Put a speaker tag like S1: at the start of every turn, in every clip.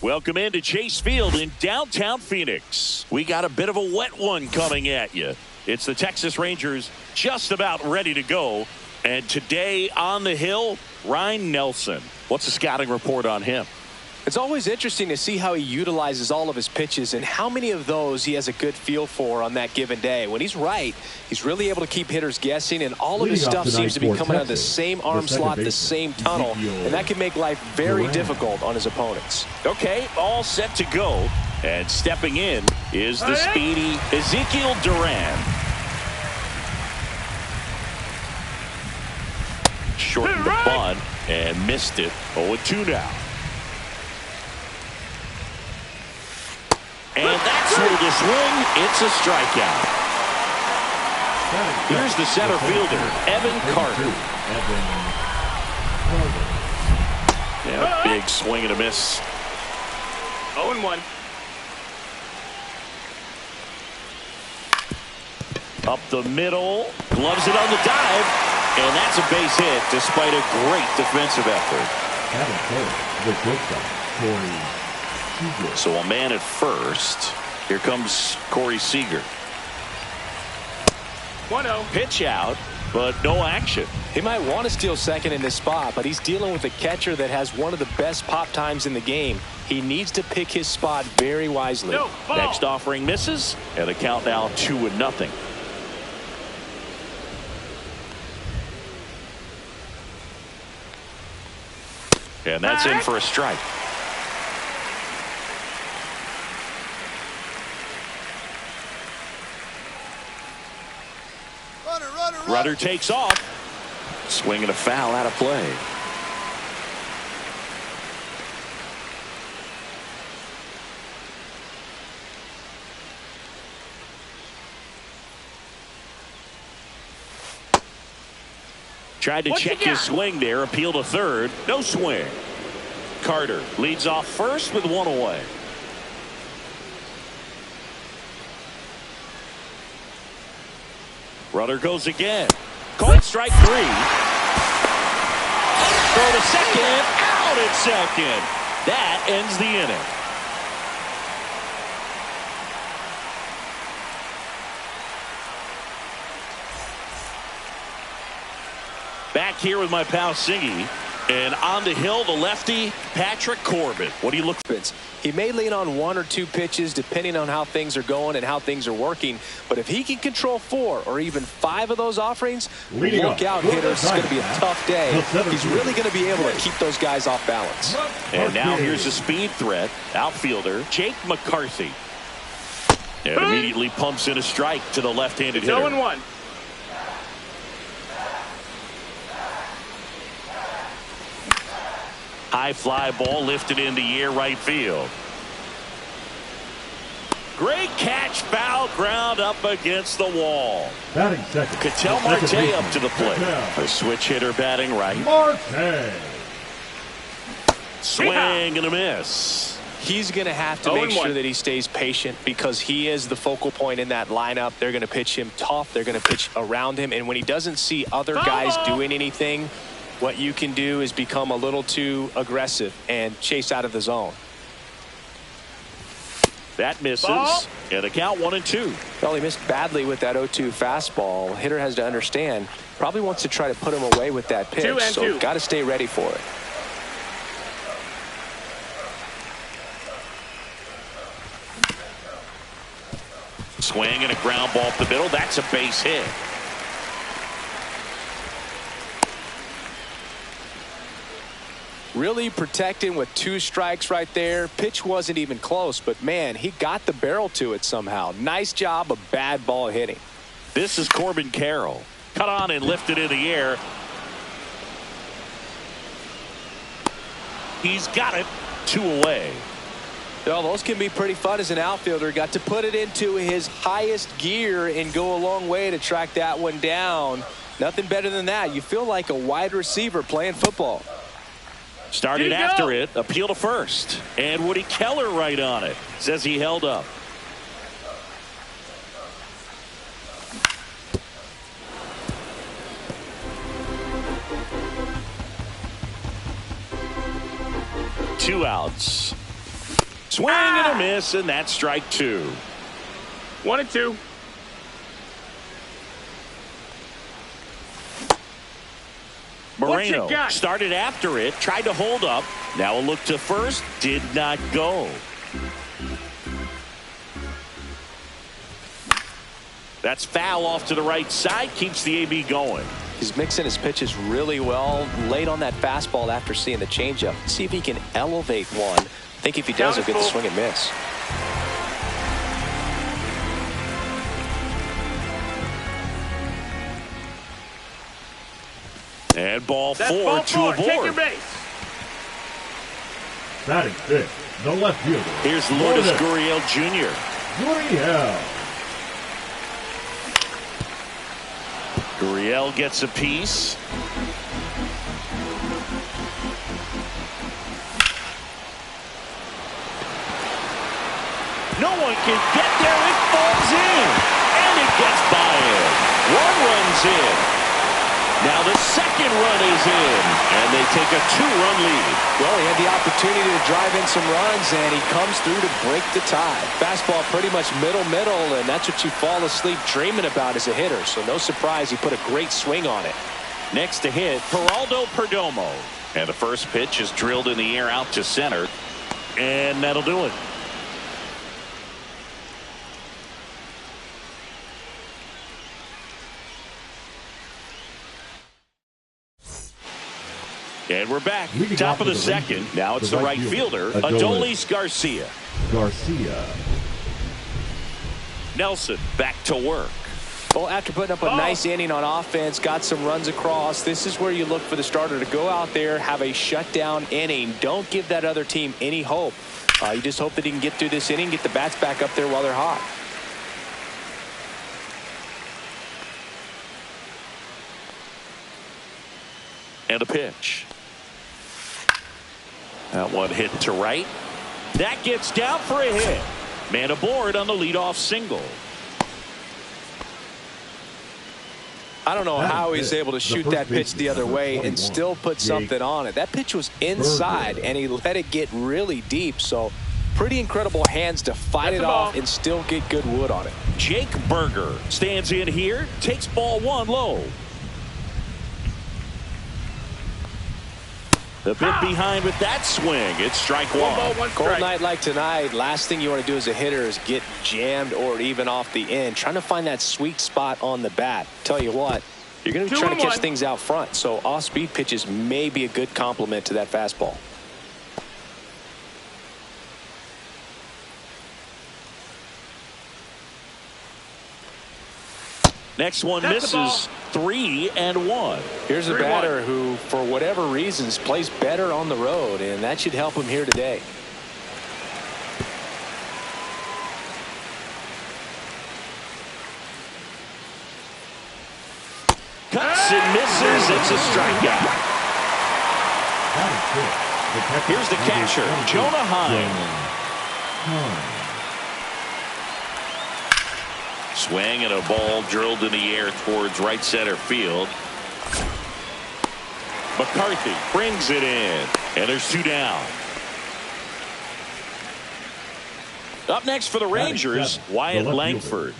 S1: Welcome into Chase Field in downtown Phoenix. We got a bit of a wet one coming at you. It's the Texas Rangers just about ready to go. And today on the hill, Ryan Nelson. What's the scouting report on him?
S2: It's always interesting to see how he utilizes all of his pitches and how many of those he has a good feel for on that given day. When he's right, he's really able to keep hitters guessing, and all of his stuff seems to be coming out of the same arm slot, the same tunnel, and that can make life very difficult on his opponents.
S1: Okay, all set to go. And stepping in is the speedy Ezekiel Duran. Shortened the bunt and missed it. 0-2 now. And that's where the swing. It's a strikeout. Here's the center fielder, Evan Carter. Yeah, big swing and a miss.
S3: 0-1.
S1: Up the middle, gloves it on the dive, and that's a base hit despite a great defensive effort. So a man at first. Here comes Corey Seager.
S3: 1-0.
S1: Pitch out, but no action.
S2: He might want to steal second in this spot, but he's dealing with a catcher that has one of the best pop times in the game. He needs to pick his spot very wisely.
S3: No,
S1: next offering misses, and the count now 2-0. And that's in for a strike. Runner takes off. Swing and a foul out of play. Tried to check his swing there. Appeal to third. No swing. Carter leads off first with one away. Runner goes again. Called strike 3. Throw to second. Out at second. That ends the inning. Back here with my pal Siggy. And on the hill, the lefty, Patrick Corbin. What do you look for?
S2: He may lean on 1 or 2 pitches depending on how things are going and how things are working. But if he can control 4 or even 5 of those offerings, look out, hitters. It's going to be a tough day. He's really going to be able to keep those guys off balance.
S1: And now here's a speed threat. Outfielder Jake McCarthy. And immediately pumps in a strike to the left-handed hitter.
S3: 0-1.
S1: High fly ball lifted in the air right field. Great catch, foul ground up against the wall.
S4: Batting second.
S1: Ketel Marte up to the plate. A switch hitter batting right.
S4: Marte.
S1: Swing and a miss.
S2: He's going to have to make sure that he stays patient because he is the focal point in that lineup. They're going to pitch him tough. They're going to pitch around him. And when he doesn't see other guys doing anything, what you can do is become a little too aggressive and chase out of the zone.
S1: That misses. And the count 1-2.
S2: Well, he missed badly with that 0-2 fastball. Hitter has to understand, probably wants to try to put him away with that pitch. So got to stay ready for it.
S1: Swing and a ground ball up the middle. That's a base hit.
S2: Really protecting with 2 strikes right there. Pitch wasn't even close, but man, he got the barrel to it somehow. Nice job of bad ball hitting.
S1: This is Corbin Carroll. Cut on and lifted in the air. He's got it. 2 away.
S2: Well, those can be pretty fun as an outfielder. Got to put it into his highest gear and go a long way to track that one down. Nothing better than that. You feel like a wide receiver playing football.
S1: Started after it. Appeal to first. And Woody Keller right on it. Says he held up. Two outs. Swing and a miss, and that's strike 2.
S3: 1-2.
S1: Moreno started after it, tried to hold up. Now a look to first, did not go. That's foul off to the right side, keeps the AB going.
S2: He's mixing his pitches really well. Late on that fastball after seeing the changeup. See if he can elevate one. I think if he does, he'll get the swing and miss.
S1: And ball
S3: That's
S1: 4
S3: ball
S1: to
S3: 4.
S1: a board.
S3: Take your base.
S4: Batting fifth, the left fielder.
S1: Here's Lourdes Gurriel Jr. Gurriel gets a piece. No one can get there. It falls in. And it gets by him. 1 run's in. Now the second run is in. And they take a 2-run lead.
S2: Well, he had the opportunity to drive in some runs, and he comes through to break the tie. Fastball pretty much middle, and that's what you fall asleep dreaming about as a hitter. So no surprise he put a great swing on it.
S1: Next to hit, Geraldo Perdomo. And the first pitch is drilled in the air out to center. And that'll do it. And we're back. Top of the second. Now it's the right fielder, Adolis Garcia. Nelson back to work.
S2: Well, after putting up a nice inning on offense, got some runs across, this is where you look for the starter to go out there, have a shutdown inning. Don't give that other team any hope. You just hope that he can get through this inning, get the bats back up there while they're hot.
S1: And a pitch. That one hit to right. That gets down for a hit. Man aboard on the leadoff single.
S2: I don't know how he's able to shoot that pitch the other way and still put something on it. That pitch was inside, and he let it get really deep. So pretty incredible hands to fight it off and still get good wood on it.
S1: Jake Burger stands in here, takes ball 1 low. A bit behind with that swing. It's strike 1.
S3: 1 ball, 1 strike.
S2: Cold night like tonight, last thing you want to do as a hitter is get jammed or even off the end. Trying to find that sweet spot on the bat. Tell you what, you're going to be trying to catch things out front. So off-speed pitches may be a good complement to that fastball.
S1: Next one misses. 3-1.
S2: Here's a batter who, for whatever reasons, plays better on the road, and that should help him here today.
S1: Cuts and misses. It's a strikeout. Here's the catcher, Jonah Heim. Swing and a ball drilled in the air towards right center field. McCarthy brings it in, and there's 2 down. Up next for the Rangers, Wyatt Langford.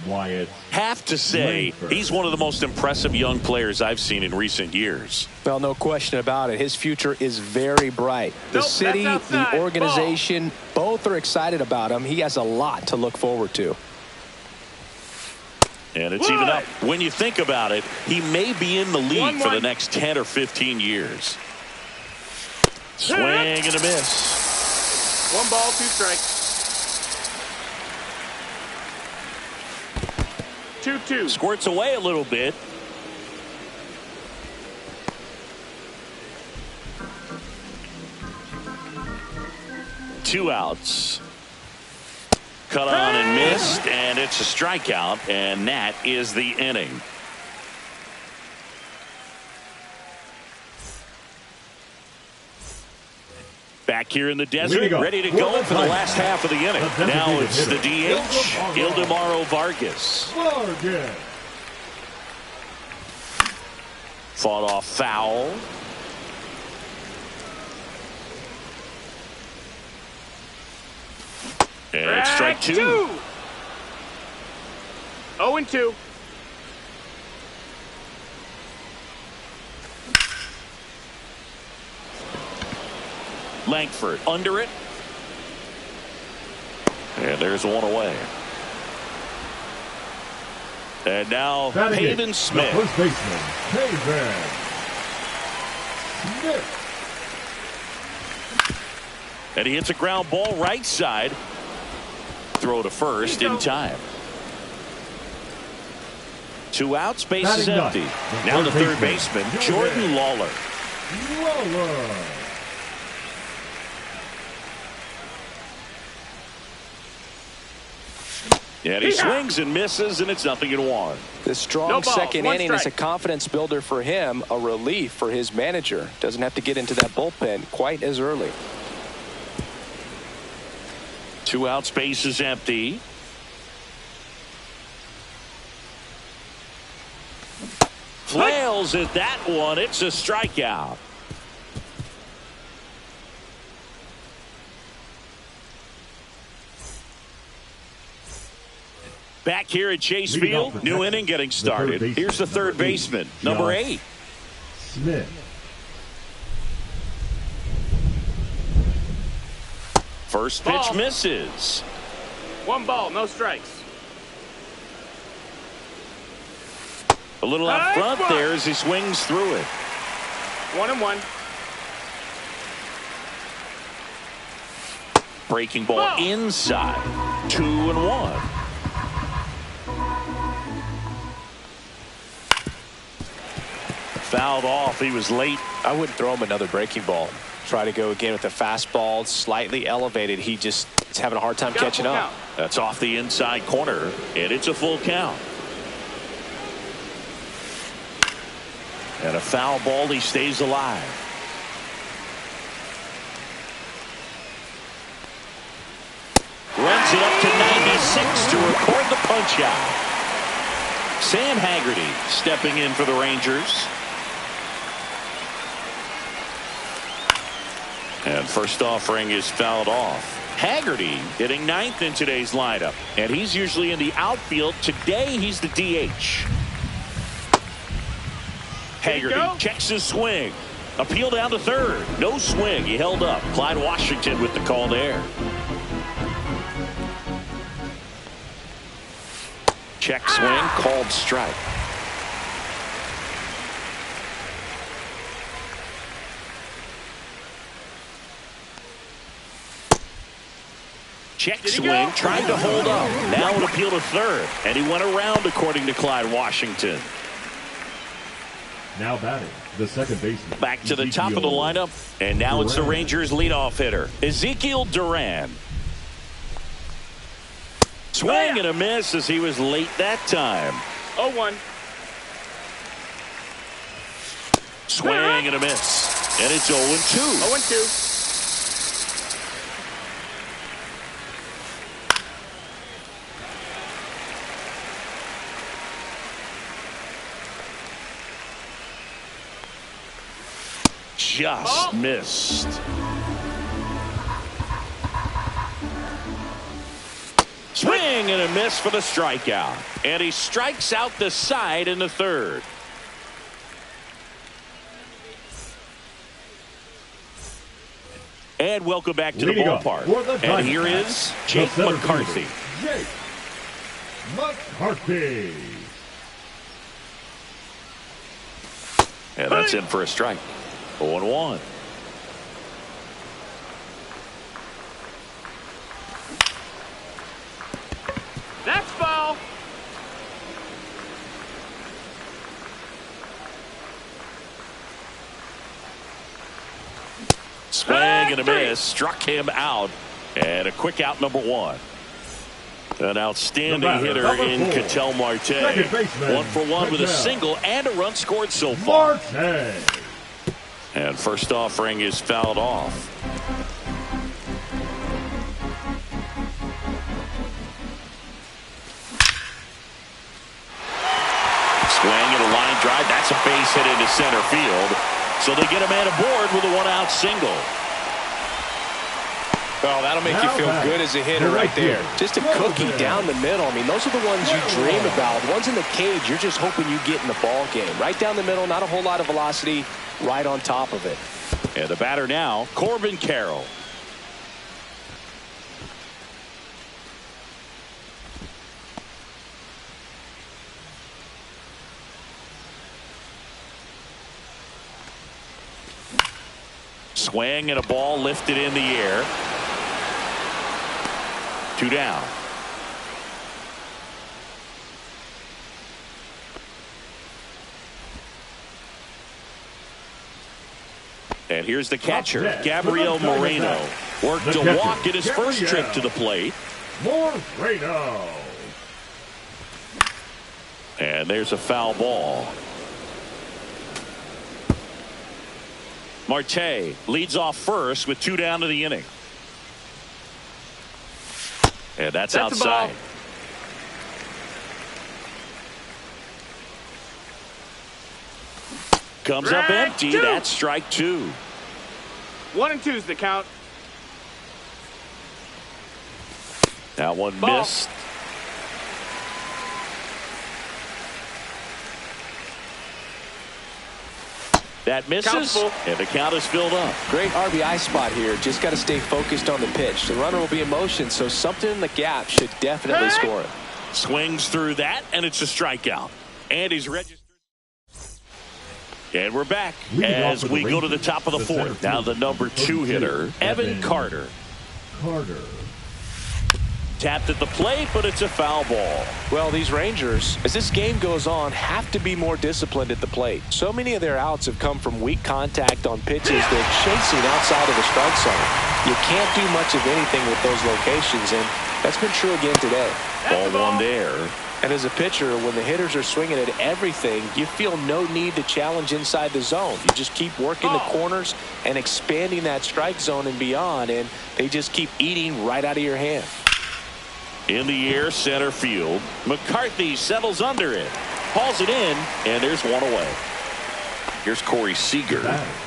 S1: Have to say, he's one of the most impressive young players I've seen in recent years.
S2: Well, no question about it. His future is very bright. The city, the organization, both are excited about him. He has a lot to look forward to.
S1: And it's even up. When you think about it, he may be in the league for the next 10 or 15 years. Swing and a miss.
S3: 1 ball, 2 strikes. 2-2.
S1: Squirts away a little bit. Two outs. Cut on and missed, and it's a strikeout, and that is the inning. Back here in the desert, ready to go for the last half of the inning. Now it's the DH, Ildemaro Vargas. Fought off foul. And strike two.
S3: 0-2.
S1: Langford under it. And there's one away. And now Pavin Smith.
S4: First baseman, Pavin Smith.
S1: And he hits a ground ball right side. Throw to first in time. 2 outs, base is empty. Now the third baseman, Jordan Lawler. And he swings and misses, and it's 0-1.
S2: The strong second inning is a confidence builder for him, a relief for his manager. Doesn't have to get into that bullpen quite as early.
S1: 2 outs, base is empty. Flails at that one. It's a strikeout. Back here at Chase Field, new inning getting started. Here's the third baseman, number 8.
S4: Smith.
S1: First pitch misses.
S3: 1 ball, no strikes.
S1: A little out front there as he swings through it.
S3: 1-1.
S1: Breaking ball inside. 2-1. Fouled off. He was late.
S2: I wouldn't throw him another breaking ball. Try to go again with the fastball, slightly elevated. He just is having a hard time catching up.
S1: That's off the inside corner, and it's a full count. And a foul ball. He stays alive. Runs it up to 96 to record the punch out. Sam Haggerty stepping in for the Rangers. And first offering is fouled off. Haggerty hitting 9th in today's lineup. And he's usually in the outfield. Today he's the DH. Haggerty checks his swing. Appeal down to third. No swing. He held up. Clyde Washington with the call there. Check swing. Called strike. Check swing, trying to hold up. Now an appeal to third. And he went around, according to Clyde Washington.
S4: Now batting, the second baseman.
S1: Back to the top of the lineup. And now it's the Rangers' leadoff hitter, Ezekiel Duran. Swing and a miss as he was late that time.
S3: 0-1.
S1: Swing and a miss. And it's 0-2.
S3: 0-2.
S1: Just missed. Swing and a miss for the strikeout. And he strikes out the side in the third. And welcome back to the ballpark. And here is Jake McCarthy.
S4: Jake McCarthy.
S1: And that's in for a strike. 0-1.
S3: That's foul.
S1: Swing and a miss. Struck him out. And a quick out, number 1. An outstanding hitter in Ketel Marte. 1 for 1 with a single and a run scored so far.
S4: Marte.
S1: And first offering is fouled off. Swing and a line drive. That's a base hit into center field. So they get a man aboard with a 1-out single.
S2: Oh, that'll make you feel good as a hitter right there. Just a cookie down the middle. I mean, those are the ones you dream about. The ones in the cage, you're just hoping you get in the ball game. Right down the middle, not a whole lot of velocity, right on top of it.
S1: And the batter now, Corbin Carroll. Swing and a ball lifted in the air. 2 down. And here's the catcher, Gabriel Moreno. Worked a walk in his first trip to the plate.
S4: Moreno.
S1: And there's a foul ball. Marte leads off first with 2 down to the inning. And that's outside. Comes up empty. That's strike 2.
S3: 1 and 2's the count.
S1: That one missed. That misses, and the count is filled up.
S2: Great RBI spot here. Just got to stay focused on the pitch. The runner will be in motion, so something in the gap should definitely score it.
S1: Swings through that, and it's a strikeout. And he's registered. And we're back as we go to the top of the 4th. Now the number 2 hitter, Evan Carter. Tapped at the plate, but it's a foul ball.
S2: Well, these Rangers, as this game goes on, have to be more disciplined at the plate. So many of their outs have come from weak contact on pitches they're chasing outside of the strike zone. You can't do much of anything with those locations, and that's been true again today.
S1: Ball 1 there.
S2: And as a pitcher, when the hitters are swinging at everything, you feel no need to challenge inside the zone. You just keep working the corners and expanding that strike zone and beyond, and they just keep eating right out of your hand.
S1: In the air, center field. McCarthy settles under it. Hauls it in, and there's 1 away. Here's Corey Seager.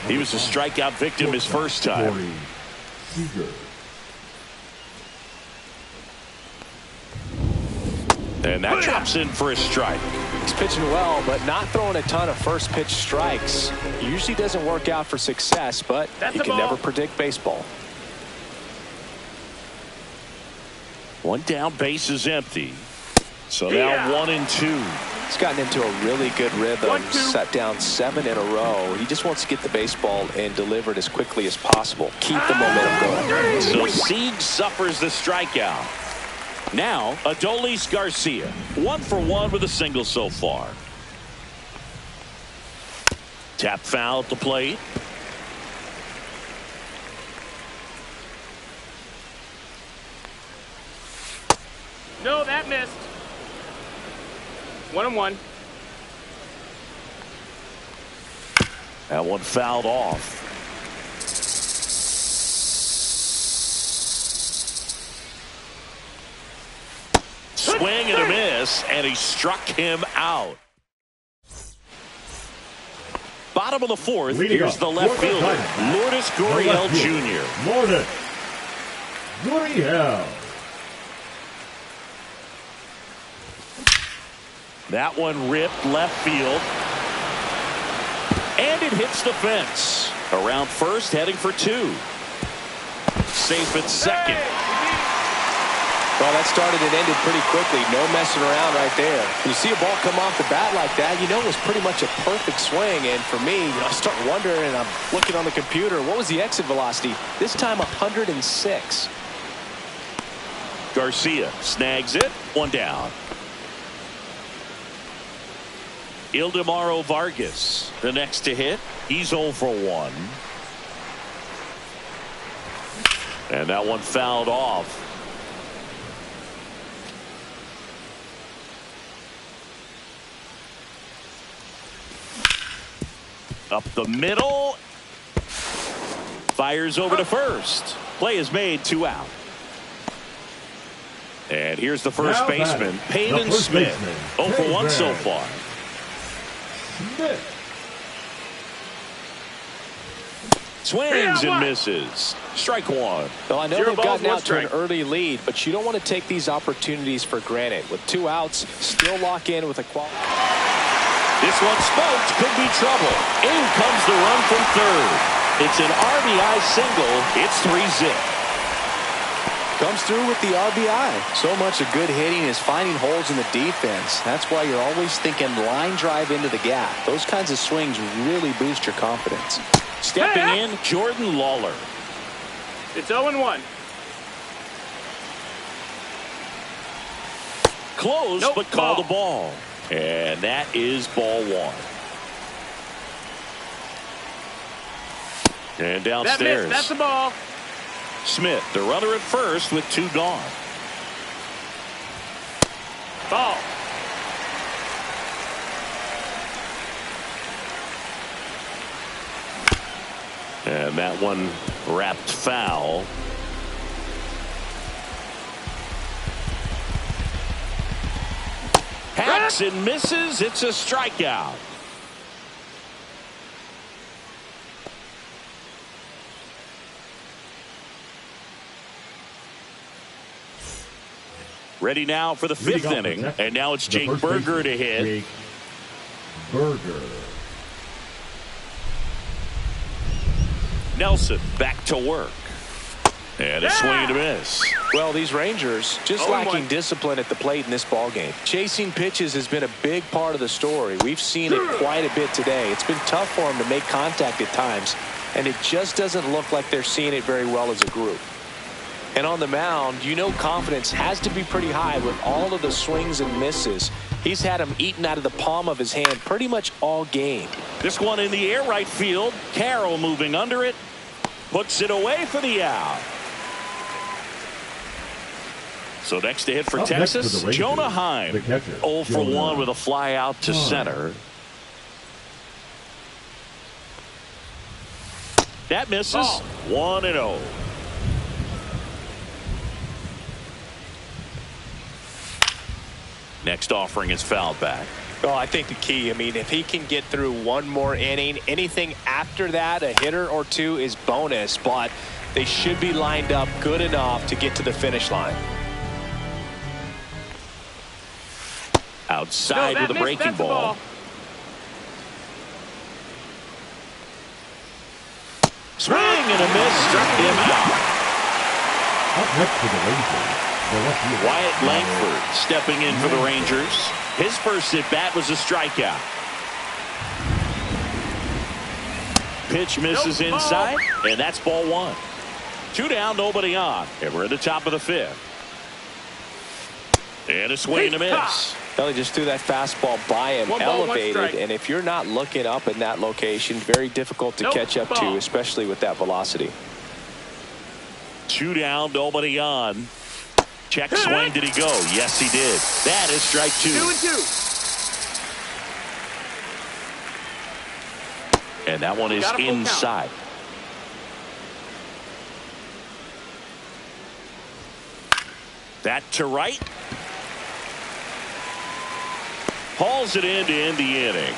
S1: He was a strikeout victim his first time. And that drops in for a strike.
S2: He's pitching well, but not throwing a ton of first pitch strikes. Usually doesn't work out for success, but you can never predict baseball.
S1: 1 down, base is empty. So now 1 and 2.
S2: He's gotten into a really good rhythm, set down 7 in a row. He just wants to get the baseball and deliver it as quickly as possible. Keep the momentum going.
S1: So Sieg suffers the strikeout. Now, Adolis Garcia, 1 for 1 with a single so far. Tap foul at the plate.
S3: No, that missed. 1 and 1.
S1: That one fouled off. Swing and a miss, and he struck him out. Bottom of the 4th, here's the left fielder, Lourdes Gurriel Jr.
S4: Lourdes Gurriel.
S1: That one ripped left field. And it hits the fence. Around first, heading for 2. Safe at second.
S2: Well, that started and ended pretty quickly. No messing around right there. When you see a ball come off the bat like that, you know it was pretty much a perfect swing. And for me, I start wondering, and I'm looking on the computer, what was the exit velocity? This time 106.
S1: Garcia snags it. 1 down. Ildemaro Vargas, the next to hit. He's 0 for 1. And that one fouled off. Up the middle. Fires over to first. Play is made, 2 out. And here's the first baseman, Pavin Smith. 0 for 1 so far. Swings and misses. Strike one.
S2: Well, I know
S3: 0
S2: they've
S3: balls,
S2: gotten
S3: 1
S2: out to an
S3: strike.
S2: early lead, but you don't want to take these opportunities for granted. With 2 outs, still lock in with a quality.
S1: This one smoked. Could be trouble. In comes the run from third. It's an RBI single. It's 3-zip.
S2: Comes through with the RBI. So much of good hitting is finding holes in the defense. That's why you're always thinking line drive into the gap. Those kinds of swings really boost your confidence.
S1: Stepping in, Jordan Lawler.
S3: It's 0-1.
S1: Close,
S3: Nope,
S1: but called
S3: ball.
S1: a ball. And that is ball one. And
S3: That
S1: downstairs,
S3: missed. That's a ball.
S1: Smith, the runner at first with 2 gone.
S3: Ball.
S1: And that one wrapped foul. Hacks and misses. It's a strikeout. Ready now for the 5th inning. And now it's Jake Burger to hit.
S4: Jake Burger.
S1: Nelson back to work. And a swing and a miss.
S2: Well, these Rangers just
S3: 0-1.
S2: lacking discipline at the plate in this ballgame. Chasing pitches has been a big part of the story. We've seen it quite a bit today. It's been tough for them to make contact at times, and it just doesn't look like they're seeing it very well as a group. And on the mound, you know confidence has to be pretty high with all of the swings and misses. He's had them eaten out of the palm of his hand pretty much all game.
S1: This one in the air right field. Carroll moving under it. Puts it away for the out. So next to hit for
S4: Up next for
S1: Texas,
S4: the Rangers,
S1: Jonah Heim.
S4: the catcher,
S1: 0 for
S4: Jonah
S1: 1 with a fly out to
S4: Heim.
S1: center. That misses.
S3: Ball.
S1: 1-0. Next offering is fouled back.
S2: Well, I think the key, if he can get through one more inning, anything after that, a hitter or two is bonus, but they should be lined up good enough to get to the finish line.
S1: Outside with a breaking
S3: That's a
S1: ball. Swing and a miss. Struck him out.
S4: Up next for the Rangers, the left fielder,
S1: Wyatt Langford stepping in for the Rangers. His first at bat was a strikeout. Pitch misses
S3: Nope,
S1: inside, and that's ball 1. 2 down, nobody on, and we're at the top of the 5th. And a swing and a miss.
S2: Well, he just threw that fastball by him,
S3: 1 ball, 1
S2: elevated,
S3: strike.
S2: and if you're not looking up in that location, very difficult to
S3: Nope,
S2: catch up to,
S3: ball.
S2: especially with that velocity.
S1: 2 down, nobody on. Check swing, did he go? Yes, he did. That is strike 2.
S3: 2-2.
S1: And that one is
S3: Got a full count.
S1: inside. That to right. Hauls it in to end the inning.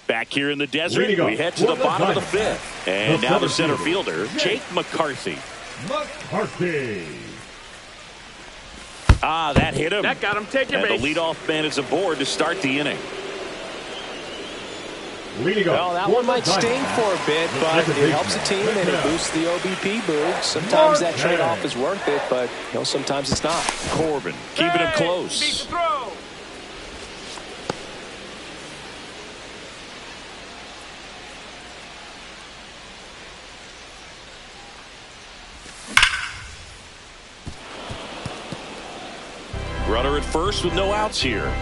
S1: Back here in the desert, we head to the bottom of the 5th. And now the center fielder, Jake McCarthy.
S4: McCarthy.
S1: Ah, that hit him.
S3: That got him. Take your
S1: And
S3: base.
S1: the leadoff man is aboard to start the inning.
S4: Leading up
S2: Well, that
S4: for
S2: one
S4: the
S2: might sting
S4: Diamondbacks,
S2: for a bit,
S4: the
S2: but
S4: second
S2: it helps the
S4: baseman,
S2: team and it
S4: Marquez.
S2: boosts the OBP boost. Sometimes that
S4: Marquez.
S2: trade-off is worth it, but sometimes it's not.
S1: Corbin keeping him
S3: Beat
S1: close.
S3: the throw.
S1: Runner at first with no outs here.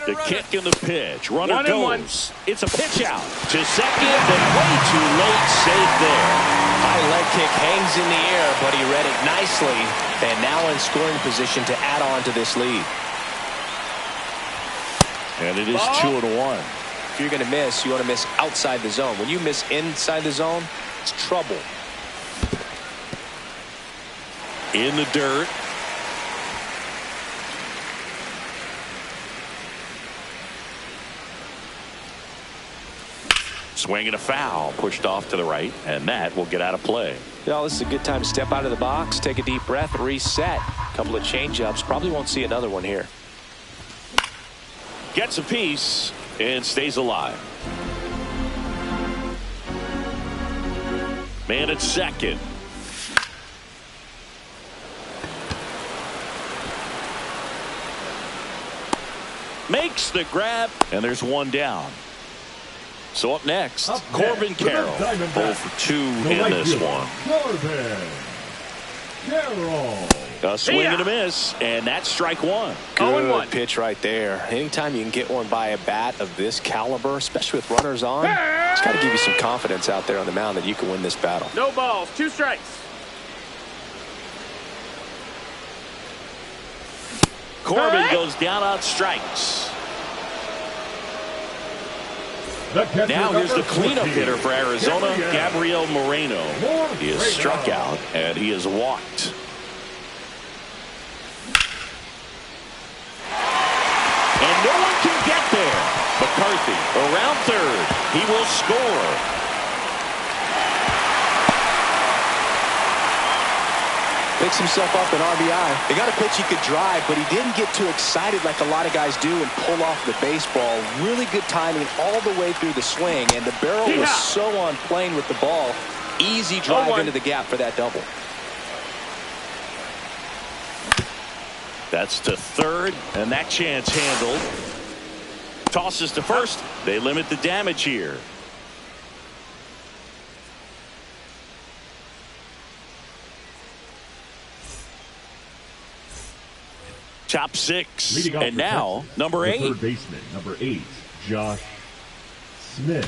S1: The kick and the pitch. Runner
S3: 1-1.
S1: goes. It's a pitch out to second, but way too late. Safe there.
S2: High leg kick hangs in the air, but he read it nicely, and now in scoring position to add on to this lead.
S1: And it is
S3: Ball.
S1: 2-1.
S2: If you're going to miss, you want to miss outside the zone. When you miss inside the zone, it's trouble.
S1: In the dirt. Swinging a foul, pushed off to the right, and that will get out of play.
S2: You know, this is a good time to step out of the box, take a deep breath, reset. A couple of change-ups. Probably won't see another one here.
S1: Gets a piece and stays alive. Man at second. Makes the grab, and there's one down. So up next, Corbin Carroll. 0 for 2 in this one.
S4: Corbin Carroll.
S1: A swing and a miss, and that's strike one.
S2: Good pitch right there. Anytime you can get one by a bat of this caliber, especially with runners on, it's got to give you some confidence out there on the mound that you can win this battle.
S3: No balls, 2 strikes.
S1: Corbin goes down on strikes. Now here's the cleanup hitter for Arizona, Gabriel Moreno. He is struck out, and he is walked. And no one can get there. McCarthy around third. He will score.
S2: Picks himself up an RBI. They got a pitch he could drive, but he didn't get too excited like a lot of guys do and pull off the baseball. Really good timing all the way through the swing, and the barrel was so on plane with the ball. Easy drive into the gap for that double.
S1: That's to third, and that chance handled. Tosses to first. They limit the damage here. Top 6, and now number 8.
S4: Third baseman, number 8, Josh Smith.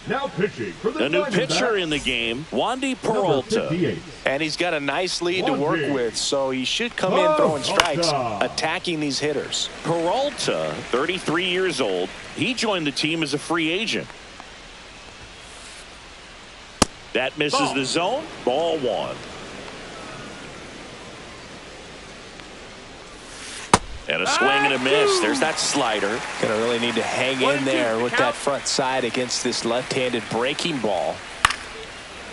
S4: Now pitching for the
S1: new pitcher in the game, Wandy Peralta.
S2: And he's got a nice lead to work with, so he should come in throwing strikes, attacking these hitters.
S1: Peralta, 33 years old. He joined the team as a free agent. That misses the zone. Ball 1. And a swing and a miss. There's that slider.
S2: Gonna really need to hang in there with that front side against this left-handed breaking ball.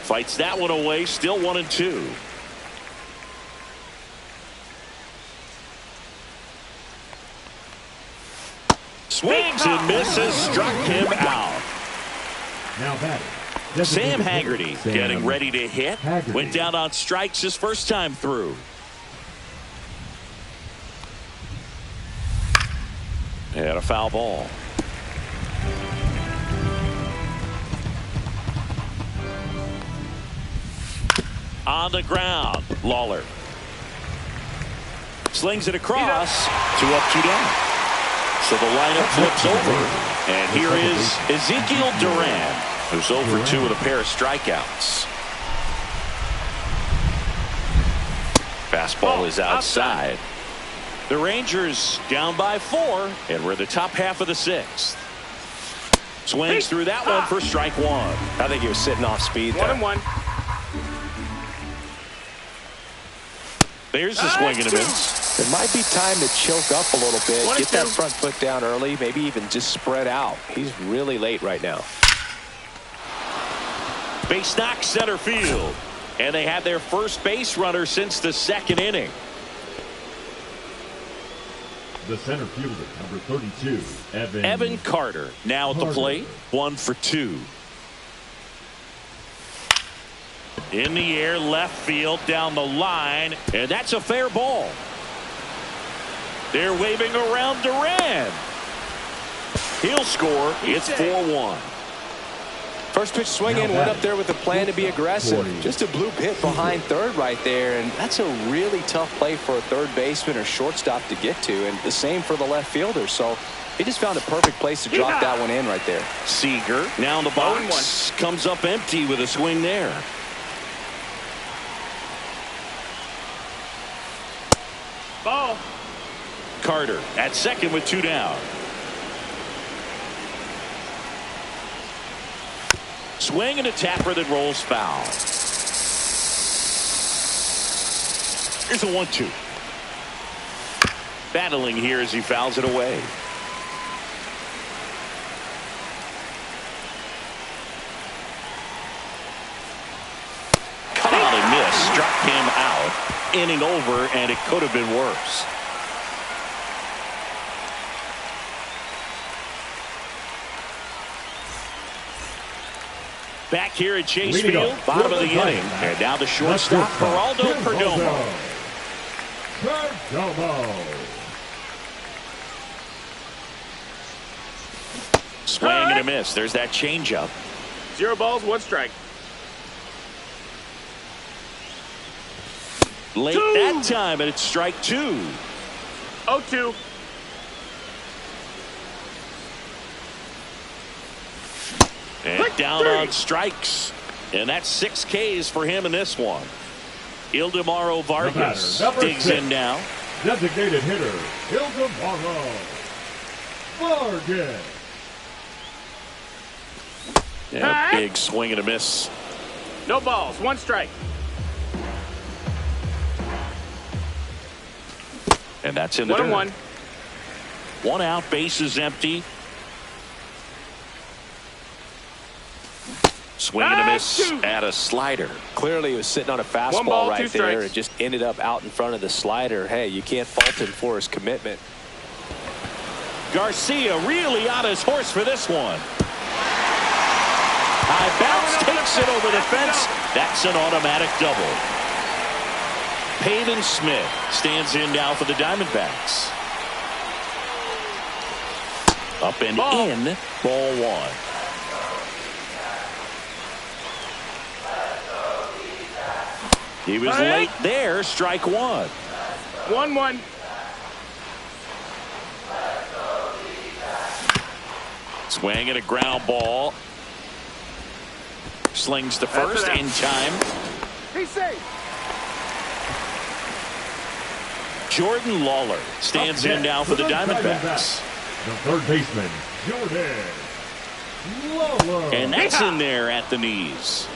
S1: Fights that one away. Still 1-2. Swings and misses. Struck him out.
S4: Now batting.
S1: Sam Haggerty getting ready to hit. Went down on strikes his first time through. And a foul ball. On the ground, Lawler. Slings it across. 2 up, 2 down. So the lineup flips over. And here is Ezekiel Duran, who's 0 for 2 with a pair of strikeouts. Fastball is outside. The Rangers down by 4, and we're the top half of the 6th. Swings through that one for strike 1.
S2: I think he was sitting off speed there.
S3: 1-1.
S1: There's the swing and a miss.
S2: It might be time to choke up a little bit. Get that front foot down early, maybe even just spread out. He's really late right now.
S1: Base knock center field. And they have their first base runner since the 2nd inning.
S4: The center fielder, number 32,
S1: Evan Carter. Now at the plate, 1 for 2. In the air, left field, down the line, and that's a fair ball. They're waving around Duran. He'll score. It's 4-1.
S2: First pitch swinging, went up there with a plan to be aggressive. Just a bloop hit behind third right there, and that's a really tough play for a third baseman or shortstop to get to, and the same for the left fielder. So he just found a perfect place to drop that one in right there.
S1: Seager now in the box, comes up empty with a swing there. Carter at second with 2 down. Swing and a tapper that rolls foul. Here's a 1-2. Battling here as he fouls it away. Cut out and miss. Struck him out. Inning over, and it could have been worse. Back here at Chase Field, bottom of the inning. And now the shortstop, Geraldo Perdomo. Swing and a miss. There's that changeup.
S3: 0 balls, 1 strike.
S1: Late that time, and it's strike 2.
S3: 0-2.
S1: And down on strikes. And that's 6 Ks for him in this one. Ildemaro Vargas digs in now.
S4: Designated hitter, Ildemaro Vargas.
S1: Yeah, big swing and a miss.
S3: No balls, 1 strike.
S1: And that's in the
S3: 1-1.
S1: 1 out, bases empty. Swing and a miss at a slider.
S2: Clearly, he was sitting on a fastball right there and just ended up out in front of the slider. Hey, you can't fault him for his commitment.
S1: Garcia really on his horse for this one. High bounce takes it over the fence. That's an automatic double. Pavin Smith stands in now for the Diamondbacks. Up and in, ball 1. He was late there, strike 1.
S3: 1-1.
S1: Swing and a ground ball. Slings to first in time.
S3: He's safe.
S1: Jordan Lawler stands in now for the Diamondbacks.
S4: The third baseman, Jordan Lawler.
S1: And that's in there at the knees.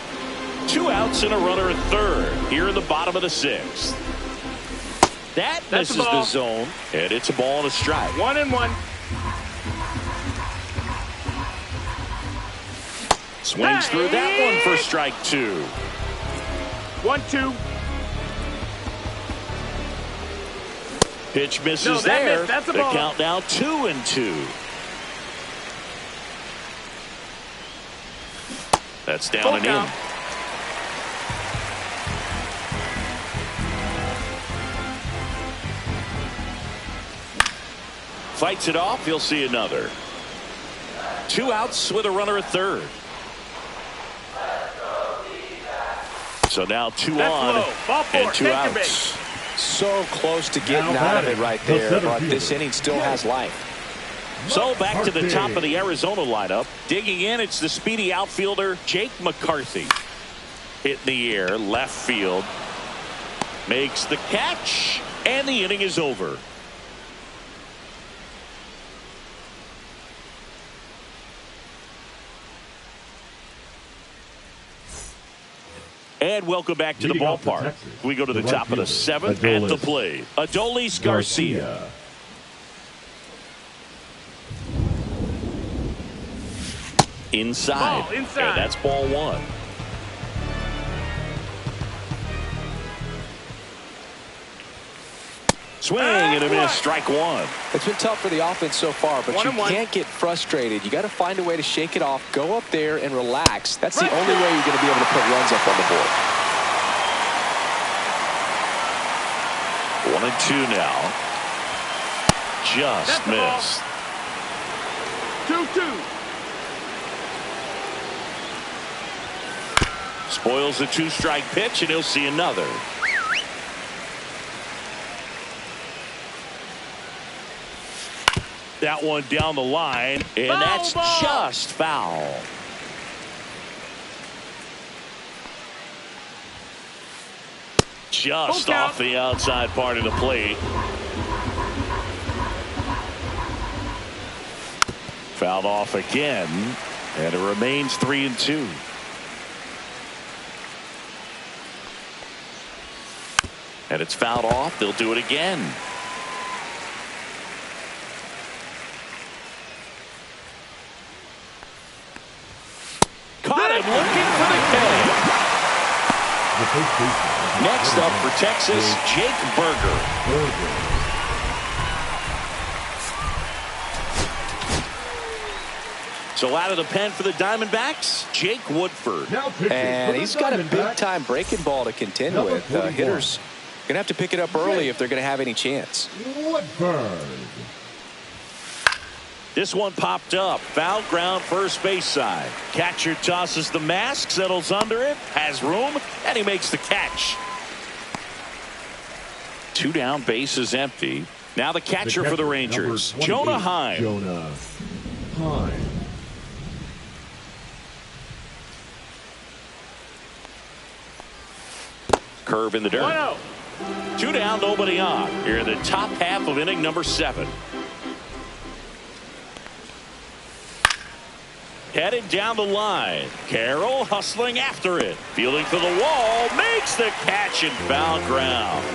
S1: 2 outs and a runner at third here in the bottom of the 6th. That misses the zone, and it's a ball and a strike.
S3: 1-1.
S1: Swings through that one for strike 2.
S3: 1-2.
S1: Pitch misses there.
S3: That's a
S1: the
S3: ball.
S1: count now 2-2. That's down and in. Fights it off. He'll see another. 2 outs with a runner at third. So now 2 on and 2 outs.
S2: So close to getting out of it right there, but this inning still has life.
S1: So back to the top of the Arizona lineup. Digging in, it's the speedy outfielder Jake McCarthy. Hit in the air, left field. Makes the catch, and the inning is over. And welcome back to the ballpark. We go to the top of the 7th at the plate. Adolis Garcia. Inside.
S3: Ball inside.
S1: And that's ball 1. Swing and a miss, strike 1.
S2: It's been tough for the offense so far, but you can't get frustrated. You got to find a way to shake it off, go up there and relax. That's the only way you're going to be able to put runs up on the board.
S1: 1-2 now. Just missed.
S3: 2-2.
S1: Spoils the 2-strike pitch, and he'll see another. That one down the line, and that's just foul. Just off the outside part of the plate. Fouled off again, and it remains 3-2. And it's fouled off. They'll do it again. Caught him looking for the K. Next up for Texas, Jake Burger. So out of the pen for the Diamondbacks, Jake Woodford.
S2: And he's got a big-time breaking ball to contend with. Hitters going to have to pick it up early if they're going to have any chance.
S4: Woodford.
S1: This one popped up. Foul ground first base side. Catcher tosses the mask, settles under it, has room, and he makes the catch. 2 down, base is empty. Now the catcher for the Rangers, Jonah Heim.
S4: Jonah Heim.
S1: Curve in the dirt.
S3: 1-0.
S1: 2 down, nobody on. Here in the top half of inning number 7. Headed down the line. Carroll hustling after it. Fielding for the wall. Makes the catch and foul ground.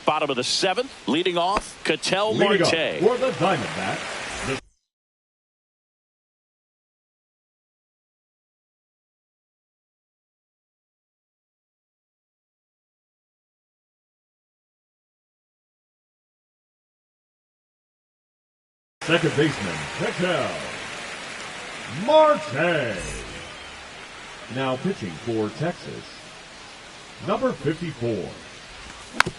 S1: Bottom of the 7th. Leading off, Ketel Marte.
S4: For the Diamondbacks. Second baseman, Ketel Marte. Now pitching for Texas, number 54,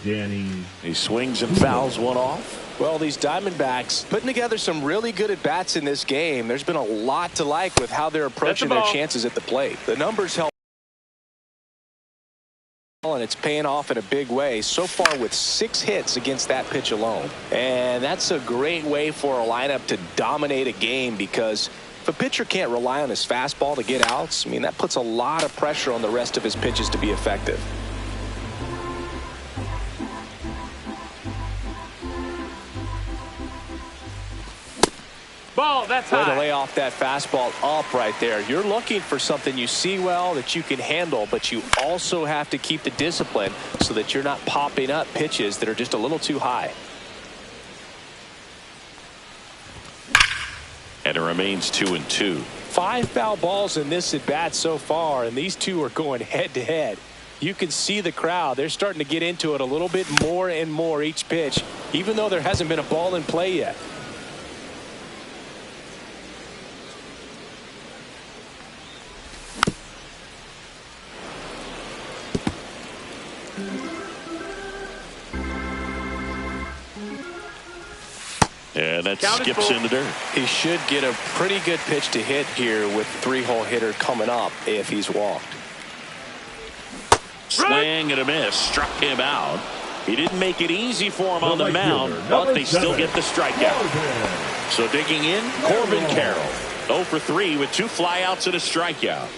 S4: Danny.
S1: He swings and fouls one off.
S2: Well, these Diamondbacks putting together some really good at-bats in this game. There's been a lot to like with how they're approaching their chances at the plate. The numbers help, and it's paying off in a big way so far with 6 hits against that pitch alone. And that's a great way for a lineup to dominate a game, because if a pitcher can't rely on his fastball to get outs, I mean, that puts a lot of pressure on the rest of his pitches to be effective.
S3: Ball, that's
S2: Way to
S3: high.
S2: lay off that fastball up right there. You're looking for something you see well that you can handle, but you also have to keep the discipline so that you're not popping up pitches that are just a little too high.
S1: And it remains 2-2.
S2: 5 foul balls in this at bat so far, and these two are going head to head. You can see the crowd. They're starting to get into it a little bit more and more each pitch, even though there hasn't been a ball in play yet.
S1: And that
S3: Count
S1: skips in the dirt.
S2: He should get a pretty good pitch to hit here with 3-hole hitter coming up if he's walked.
S1: Swing and a miss. Struck him out. He didn't make it easy for him on the mound, but they still get the strikeout. So digging in, Corbin Carroll. 0 for 3 with 2 flyouts and a strikeout.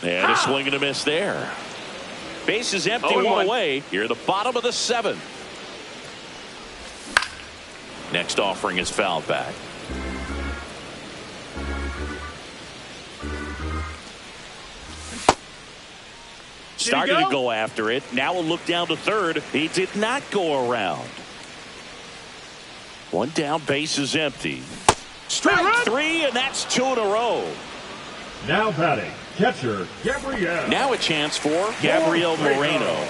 S1: And a swing and a miss there. Base is empty, 1 away. Here at the bottom of the 7th. Next offering is fouled back. Started to go after it. Now we'll look down to third. He did not go around. 1 down, base is empty. Strike 3, and that's 2 in a row.
S4: Now batting, catcher Gabriel.
S1: Now a chance for Gabriel Moreno.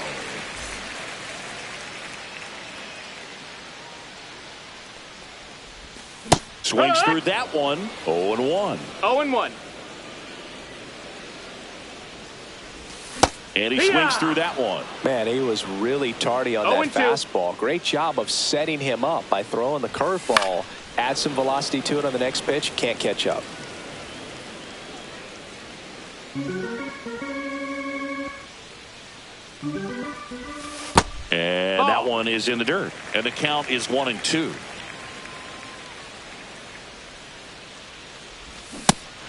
S1: Swings through that one. 0-1.
S3: 0-1.
S1: And he swings through that one.
S2: Man, he was really tardy on that fastball. Great job of setting him up by throwing the curveball. Add some velocity to it on the next pitch. Can't catch up.
S1: And that one is in the dirt. And the count is 1-2.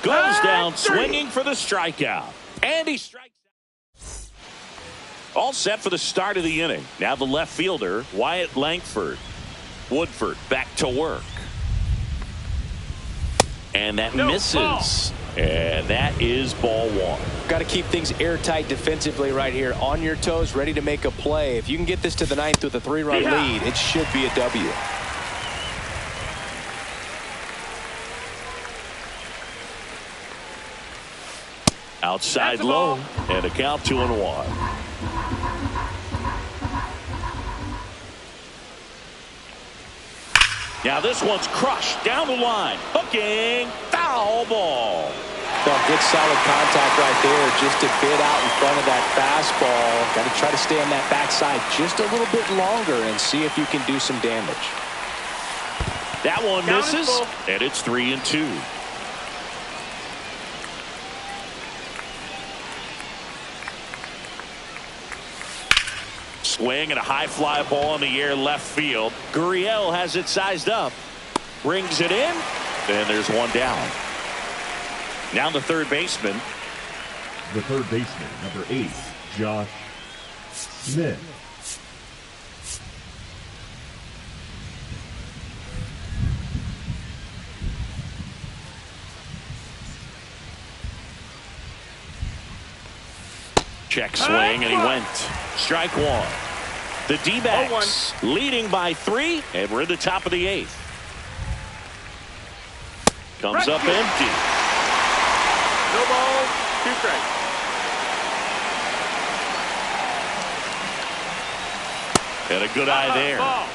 S1: Goes down swinging for the strikeout. And he strikes. All set for the start of the inning. Now the left fielder, Wyatt Langford. Woodford back to work. And that misses.
S3: Ball.
S1: And that is ball one.
S2: Got to keep things airtight defensively right here. On your toes, ready to make a play. If you can get this to the ninth with a 3-run lead, it should be a W.
S1: Outside low, and a count 2-1. Now this one's crushed down the line. Hooking, foul ball.
S2: Well, good solid contact right there, just a bit out in front of that fastball. Got to try to stay on that backside just a little bit longer and see if you can do some damage.
S1: That one misses, and it's 3-2. Swing and a high fly ball in the air left field. Gurriel has it sized up. Brings it in. And there's one down. Now the third baseman.
S4: The third baseman, number 8, Josh Smith.
S1: Check swing, and he went. Strike one. The D-backs leading by 3, and we're in the top of the 8th. Comes up empty.
S3: No balls, 2 strikes.
S1: And a good eye there.
S3: Ball.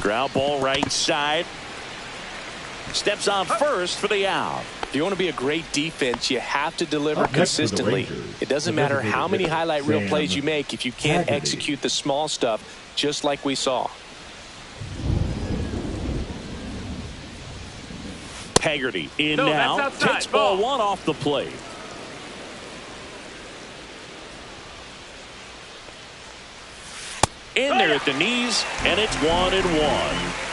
S1: Ground ball right side. Steps on first for the out.
S2: If you want to be a great defense, you have to deliver consistently. It doesn't matter how many highlight reel plays you make if you can't execute the small stuff, just like we saw.
S1: Haggerty in now. Takes ball 1 off the plate. In there at the knees, and it's 1-1.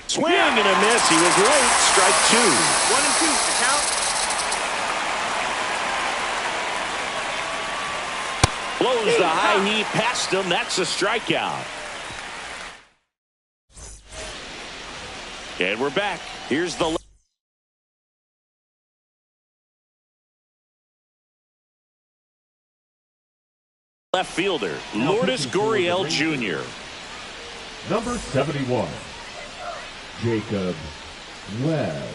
S1: Swing and a miss. He was right. Strike 2.
S3: 1-2. The count.
S1: Blows the high heat past him. That's a strikeout. And we're back. Here's the left fielder, Lourdes Gurriel Jr.
S4: Number 71, Jacob Webb.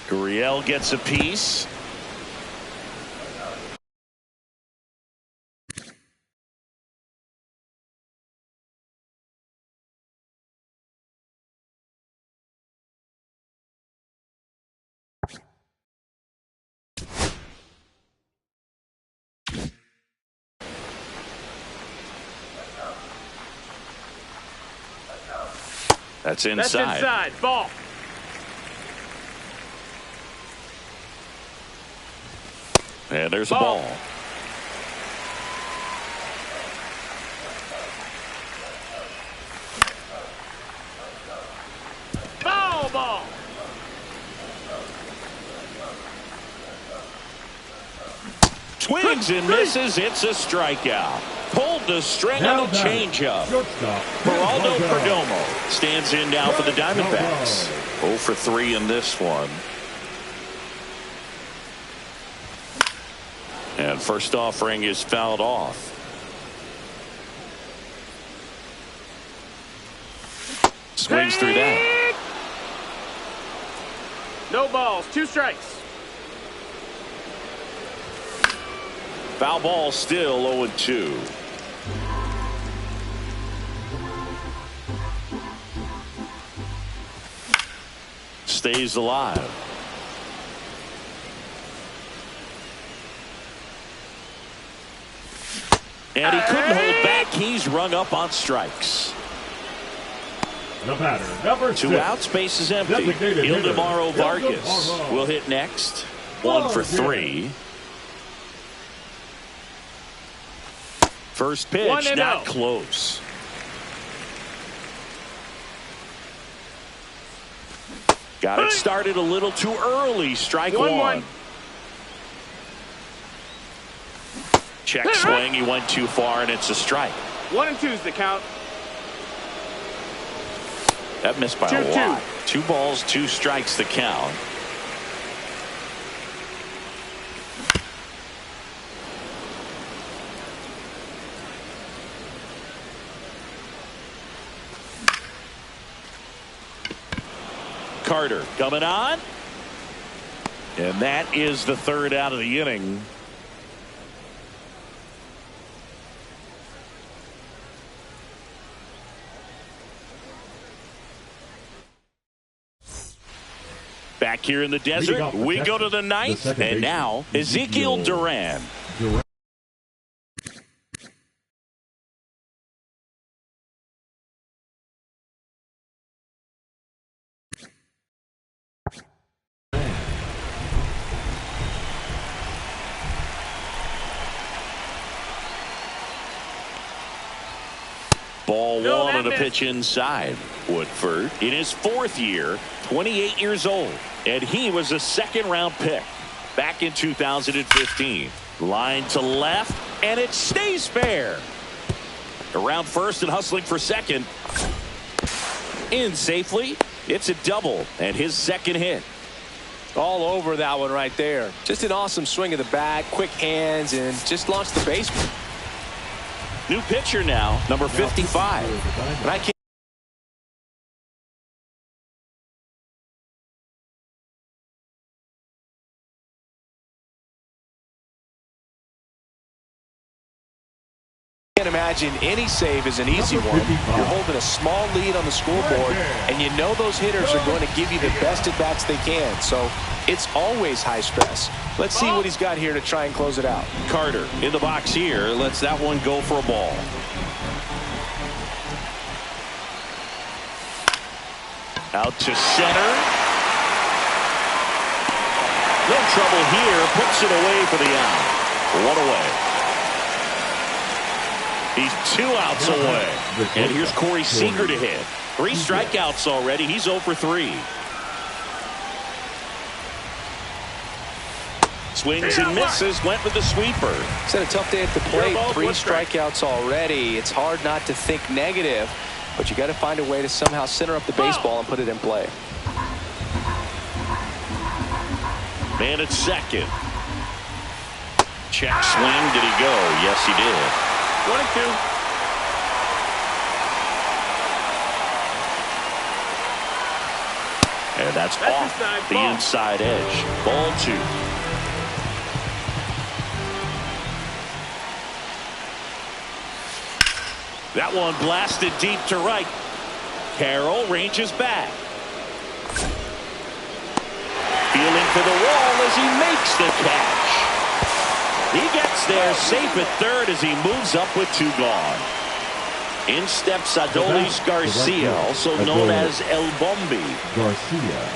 S1: Gurriel gets a piece. That's inside.
S3: That's inside. Ball.
S1: And there's a ball.
S3: Ball.
S1: Swings and misses. It's a strikeout. Pulled the string on a changeup. Geraldo Perdomo stands in now for the Diamondbacks. 0 for 3 in this one. And first offering is fouled off. Swings through that.
S3: No balls, 2 strikes.
S1: Foul ball still 0-2. Stays alive. And he couldn't hold back. He's rung up on strikes.
S4: The batter, number
S1: 2
S4: 6.
S1: outs, base is empty. Ildemaro Vargas will hit next. 1 for 3. First pitch,
S3: 1-0.
S1: not close. Got it started a little too early. Strike one. Check swing. He went too far, and it's a strike.
S3: 1-2 is the count.
S1: That missed by a lot. 2 balls, 2 strikes the count. Carter coming on. And that is the 3rd out of the inning. Back here in the desert, we go to the 9th, and now Ezekiel Duran. Ball 1 on a pitch inside. Woodford in his 4th year, 28 years old, and he was a 2nd-round pick back in 2015. Line to left, and it stays fair. Around first and hustling for second. In safely. It's a double, and his 2nd hit.
S2: All over that one right there. Just an awesome swing of the bat, quick hands, and just launched the baseball.
S1: New pitcher now, number 55. And I can't
S2: imagine any save is an easy one. You're holding a small lead on the scoreboard, and you know those hitters are going to give you the best at-bats they can. So it's always high stress. Let's see what he's got here to try and close it out.
S1: Carter in the box here. Lets that one go for a ball. Out to center. No trouble here. Puts it away for the out. 1 away. He's 2 outs away. And here's Corey Seager to hit. 3 strikeouts already. He's 0 for 3. Swings and misses. Went with the sweeper.
S2: It's had a tough day at the plate. 3 strikeouts already. It's hard not to think negative, but you got to find a way to somehow center up the baseball and put it in play.
S1: Man at second. Check swing. Did he go? Yes, he did.
S3: 1-2.
S1: And that's off the inside edge. Ball 2. That one blasted deep to right. Carroll ranges back. Feeling for the wall as he makes the catch. He gets there safe at 3rd as he moves up with 2 gone. In steps Adolis Garcia, also known as El Bombi.
S4: Garcia.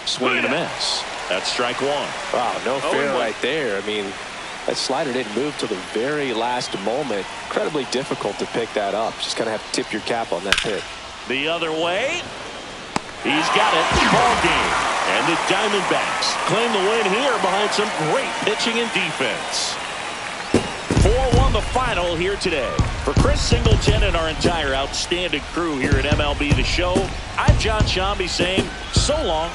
S1: Swing and a miss. That's strike 1.
S2: Wow, no fair right there. I mean, that slider didn't move till the very last moment. Incredibly difficult to pick that up. Just kind of have to tip your cap on that hit.
S1: The other way. He's got it. Ball game. And the Diamondbacks claim the win here behind some great pitching and defense. 4-1 the final here today. For Chris Singleton and our entire outstanding crew here at MLB The Show, I'm John Shambi saying so long.